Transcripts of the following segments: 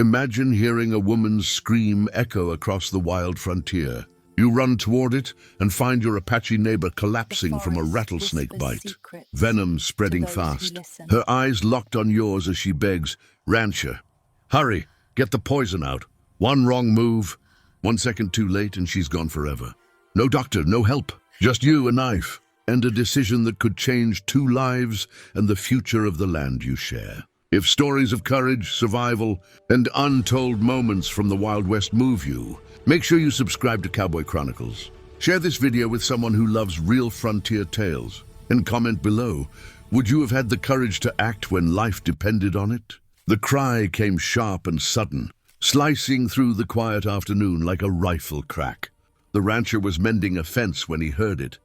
Imagine hearing a woman's scream echo across the wild frontier. You run toward it and find your Apache neighbor collapsing from a rattlesnake bite, venom spreading fast. Her eyes locked on yours as she begs, "Rancher, hurry, get the poison out. One wrong move, 1 second too late, and she's gone forever. No doctor, no help, just you, a knife, and a decision that could change 2 lives and the future of the land you share." If stories of courage, survival, and untold moments from the Wild West move you, make sure you subscribe to Cowboy Chronicles. Share this video with someone who loves real frontier tales. And comment below, would you have had the courage to act when life depended on it? The cry came sharp and sudden, slicing through the quiet afternoon like a rifle crack. The rancher was mending a fence when he heard it.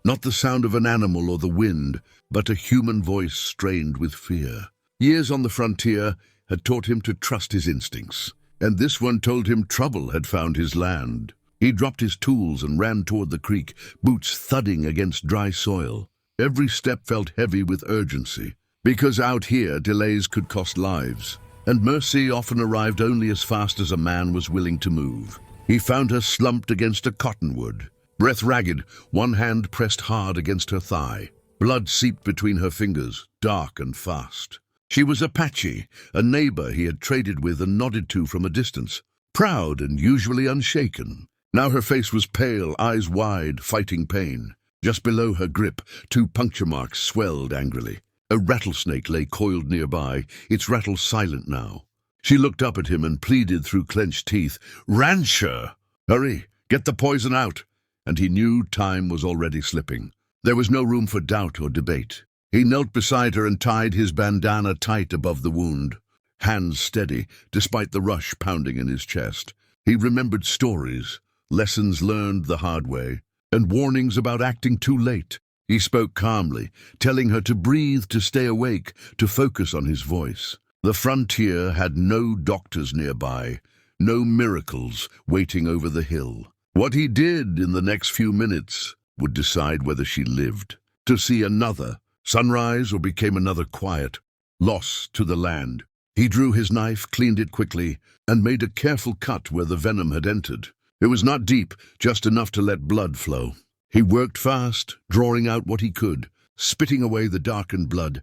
Not the sound of an animal or the wind, but a human voice strained with fear. Years on the frontier had taught him to trust his instincts, and this one told him trouble had found his land. He dropped his tools and ran toward the creek, boots thudding against dry soil. Every step felt heavy with urgency, because out here delays could cost lives, and mercy often arrived only as fast as a man was willing to move. He found her slumped against a cottonwood, breath ragged, one hand pressed hard against her thigh. Blood seeped between her fingers, dark and fast. She was Apache, a neighbor he had traded with and nodded to from a distance, proud and usually unshaken. Now her face was pale, eyes wide, fighting pain. Just below her grip, 2 puncture marks swelled angrily. A rattlesnake lay coiled nearby, its rattle silent now. She looked up at him and pleaded through clenched teeth, "Rancher! Hurry, get the poison out!" And he knew time was already slipping. There was no room for doubt or debate. He knelt beside her and tied his bandana tight above the wound, hands steady, despite the rush pounding in his chest. He remembered stories, lessons learned the hard way, and warnings about acting too late. He spoke calmly, telling her to breathe, to stay awake, to focus on his voice. The frontier had no doctors nearby, no miracles waiting over the hill. What he did in the next few minutes would decide whether she lived to see another sunrise or became another quiet loss to the land. He drew his knife, cleaned it quickly, and made a careful cut where the venom had entered. It was not deep, just enough to let blood flow. He worked fast, drawing out what he could, spitting away the darkened blood,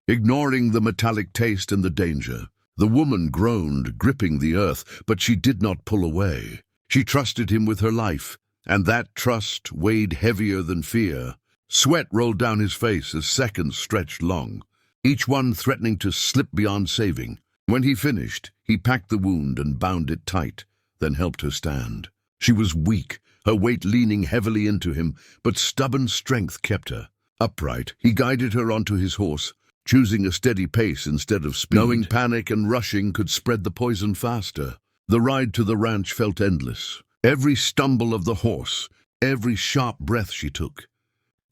ignoring the metallic taste and the danger. The woman groaned, gripping the earth, but she did not pull away. She trusted him with her life, and that trust weighed heavier than fear. Sweat rolled down his face as seconds stretched long, each one threatening to slip beyond saving. When he finished, he packed the wound and bound it tight, then helped her stand. She was weak, her weight leaning heavily into him, but stubborn strength kept her. Upright, he guided her onto his horse, choosing a steady pace instead of speed, knowing panic and rushing could spread the poison faster. The ride to the ranch felt endless. Every stumble of the horse, every sharp breath she took,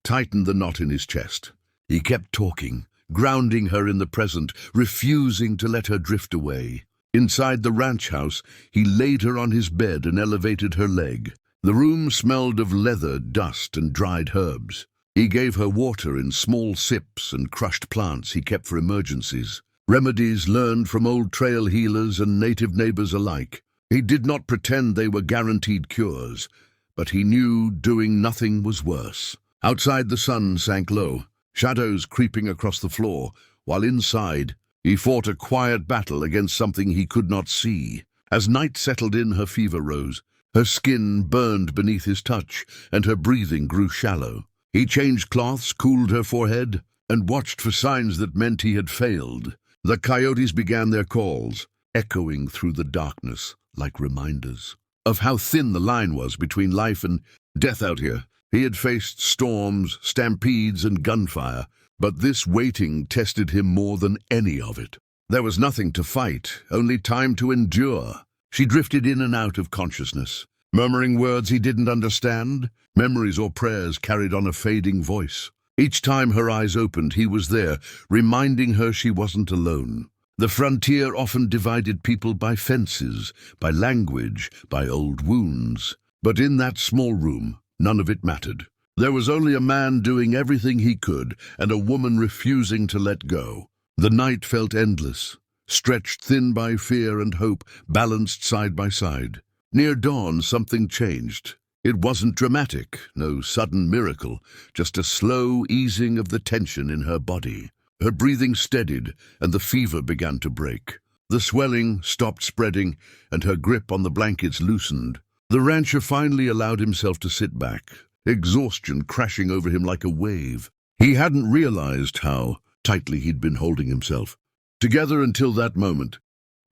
tightened the knot in his chest. He kept talking, grounding her in the present, refusing to let her drift away. Inside the ranch house, he laid her on his bed and elevated her leg. The room smelled of leather, dust, and dried herbs. He gave her water in small sips and crushed plants he kept for emergencies, remedies learned from old trail healers and native neighbors alike. He did not pretend they were guaranteed cures, but he knew doing nothing was worse. Outside, the sun sank low, shadows creeping across the floor, while inside, he fought a quiet battle against something he could not see. As night settled in, her fever rose. Her skin burned beneath his touch, and her breathing grew shallow. He changed cloths, cooled her forehead, and watched for signs that meant he had failed. The coyotes began their calls, echoing through the darkness like reminders of how thin the line was between life and death out here. He had faced storms, stampedes, and gunfire, but this waiting tested him more than any of it. There was nothing to fight, only time to endure. She drifted in and out of consciousness, murmuring words he didn't understand, memories or prayers carried on a fading voice. Each time her eyes opened, he was there, reminding her she wasn't alone. The frontier often divided people by fences, by language, by old wounds. But in that small room, none of it mattered. There was only a man doing everything he could, and a woman refusing to let go. The night felt endless. stretched thin by fear and hope, balanced side by side. Near dawn, something changed. It wasn't dramatic, no sudden miracle, just a slow easing of the tension in her body. Her breathing steadied, and the fever began to break. The swelling stopped spreading, and her grip on the blankets loosened. The rancher finally allowed himself to sit back, exhaustion crashing over him like a wave. He hadn't realized how tightly he'd been holding himself together until that moment,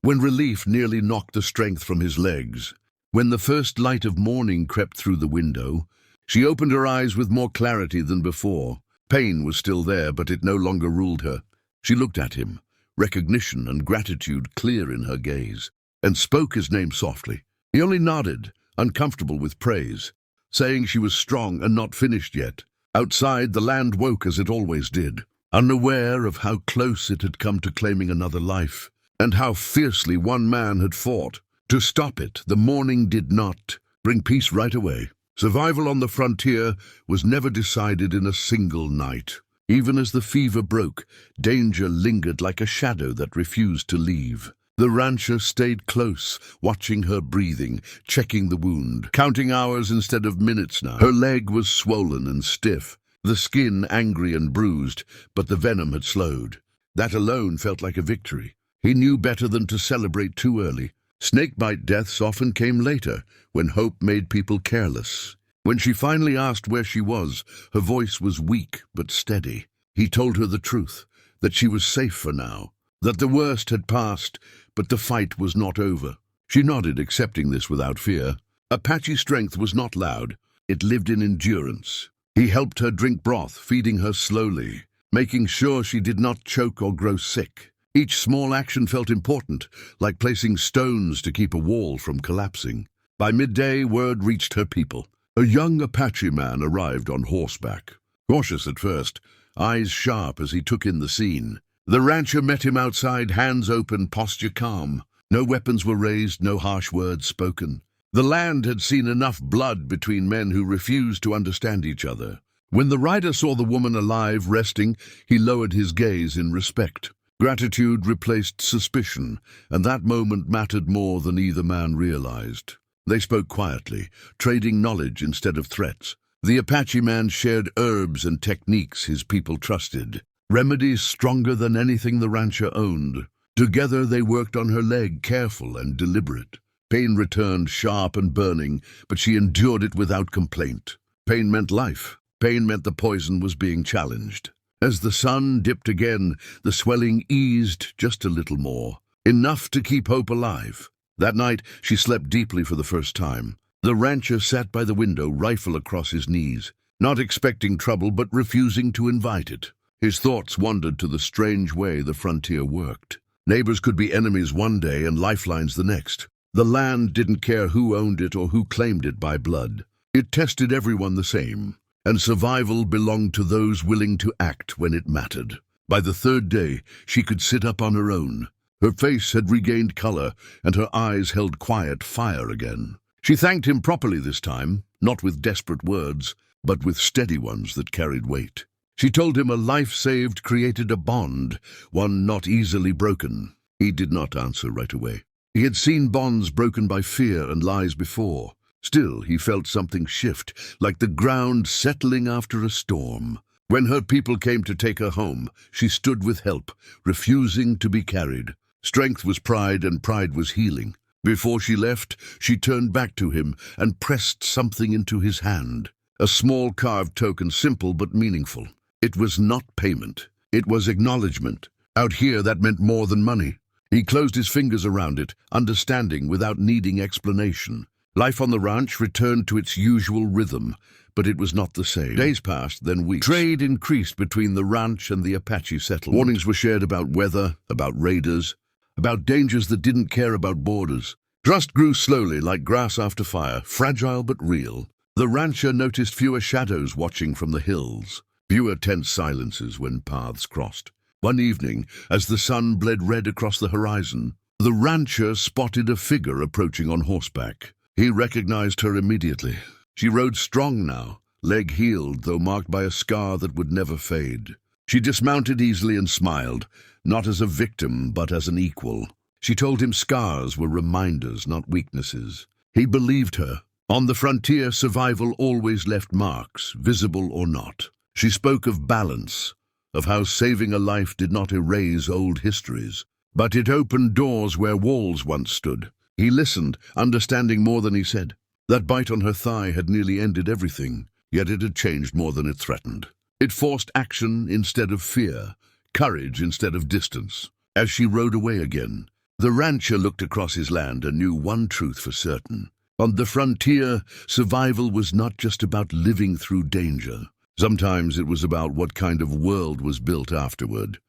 when relief nearly knocked the strength from his legs. When the first light of morning crept through the window, she opened her eyes with more clarity than before. Pain was still there, but it no longer ruled her. She looked at him, recognition and gratitude clear in her gaze, and spoke his name softly. He only nodded, uncomfortable with praise, saying she was strong and not finished yet. Outside, the land woke as it always did, unaware of how close it had come to claiming another life, and how fiercely one man had fought. To stop it, the morning did not bring peace right away. Survival on the frontier was never decided in a single night. Even as the fever broke, danger lingered like a shadow that refused to leave. The rancher stayed close, watching her breathing, checking the wound, counting hours instead of minutes now. Her leg was swollen and stiff, the skin angry and bruised, but the venom had slowed. That alone felt like a victory. He knew better than to celebrate too early. Snakebite deaths often came later, when hope made people careless. When she finally asked where she was, her voice was weak but steady. He told her the truth, that she was safe for now, that the worst had passed, but the fight was not over. She nodded, accepting this without fear. Apache strength was not loud. It lived in endurance. He helped her drink broth, feeding her slowly, making sure she did not choke or grow sick. Each small action felt important, like placing stones to keep a wall from collapsing. By midday, word reached her people. A young Apache man arrived on horseback. Cautious at first, eyes sharp as he took in the scene. The rancher met him outside, hands open, posture calm. No weapons were raised, no harsh words spoken. The land had seen enough blood between men who refused to understand each other. When the rider saw the woman alive, resting, he lowered his gaze in respect. Gratitude replaced suspicion, and that moment mattered more than either man realized. They spoke quietly, trading knowledge instead of threats. The Apache man shared herbs and techniques his people trusted, remedies stronger than anything the rancher owned. Together they worked on her leg, careful and deliberate. Pain returned, sharp and burning, but she endured it without complaint. Pain meant life. Pain meant the poison was being challenged. As the sun dipped again, the swelling eased just a little more, enough to keep hope alive. That night, she slept deeply for the first time. The rancher sat by the window, rifle across his knees, not expecting trouble but refusing to invite it. His thoughts wandered to the strange way the frontier worked. Neighbors could be enemies one day and lifelines the next. The land didn't care who owned it or who claimed it by blood. It tested everyone the same, and survival belonged to those willing to act when it mattered. By the third day, she could sit up on her own. Her face had regained color, and her eyes held quiet fire again. She thanked him properly this time, not with desperate words, but with steady ones that carried weight. She told him a life saved created a bond, one not easily broken. He did not answer right away. He had seen bonds broken by fear and lies before. Still, he felt something shift, like the ground settling after a storm. When her people came to take her home, she stood with help, refusing to be carried. Strength was pride, and pride was healing. Before she left, she turned back to him and pressed something into his hand. A small carved token, simple but meaningful. It was not payment. It was acknowledgement. Out here, that meant more than money. He closed his fingers around it, understanding without needing explanation. Life on the ranch returned to its usual rhythm, but it was not the same. Days passed, then weeks. Trade increased between the ranch and the Apache settlement. Warnings were shared about weather, about raiders, about dangers that didn't care about borders. Trust grew slowly, like grass after fire, fragile but real. The rancher noticed fewer shadows watching from the hills, fewer tense silences when paths crossed. One evening, as the sun bled red across the horizon, the rancher spotted a figure approaching on horseback. He recognized her immediately. She rode strong now, leg healed, though marked by a scar that would never fade. She dismounted easily and smiled, not as a victim, but as an equal. She told him scars were reminders, not weaknesses. He believed her. On the frontier, survival always left marks, visible or not. She spoke of balance, of how saving a life did not erase old histories, but it opened doors where walls once stood. He listened, understanding more than he said. That bite on her thigh had nearly ended everything, yet it had changed more than it threatened. It forced action instead of fear, courage instead of distance. As she rode away again, the rancher looked across his land and knew one truth for certain. On the frontier, survival was not just about living through danger. Sometimes it was about what kind of world was built afterward.